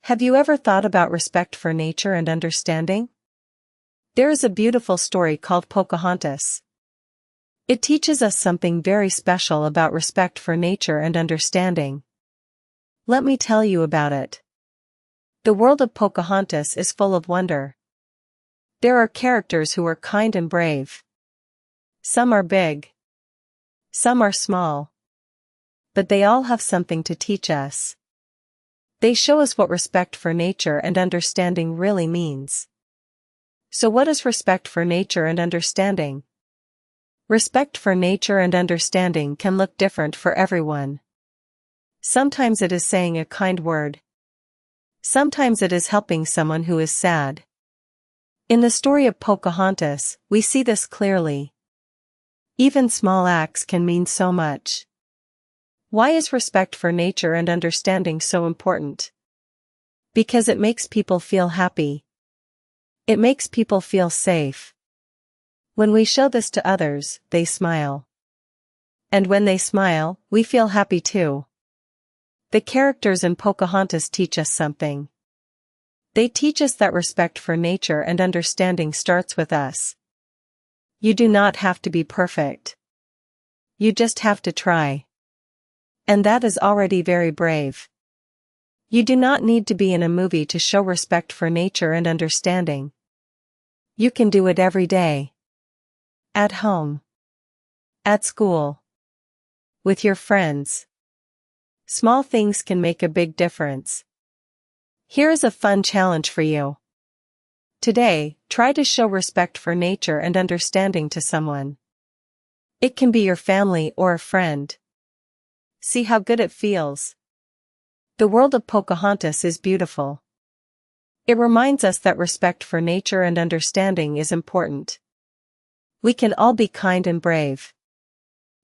Have you ever thought about respect for nature and understanding? There is a beautiful story called Pocahontas. It teaches us something very special about respect for nature and understanding. Let me tell you about it. The world of Pocahontas is full of wonder. There are characters who are kind and brave. Some are big. Some are small. But they all have something to teach us. They show us what respect for nature and understanding really means. So what is respect for nature and understanding? Respect for nature and understanding can look different for everyone. Sometimes it is saying a kind word. Sometimes it is helping someone who is sad. In the story of Pocahontas, we see this clearly. Even small acts can mean so much. Why is respect for nature and understanding so important? Because it makes people feel happy. It makes people feel safe. When we show this to others, they smile. And when they smile, we feel happy too. The characters in Pocahontas teach us something. They teach us that respect for nature and understanding starts with us. You do not have to be perfect. You just have to try. And that is already very brave. You do not need to be in a movie to show respect for nature and understanding. You can do it every day. At home. At school. With your friends. Small things can make a big difference. Here is a fun challenge for you. Today, try to show respect for nature and understanding to someone. It can be your family or a friend. See how good it feels. The world of Pocahontas is beautiful. It reminds us that respect for nature and understanding is important. We can all be kind and brave.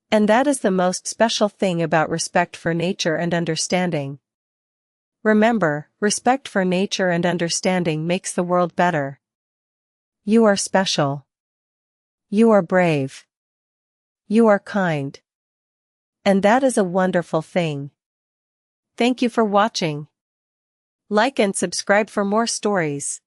And that is the most special thing about respect for nature and understanding. Remember, respect for nature and understanding makes the world better. You are special. You are brave. You are kind. And that is a wonderful thing. Thank you for watching. Like and subscribe for more stories.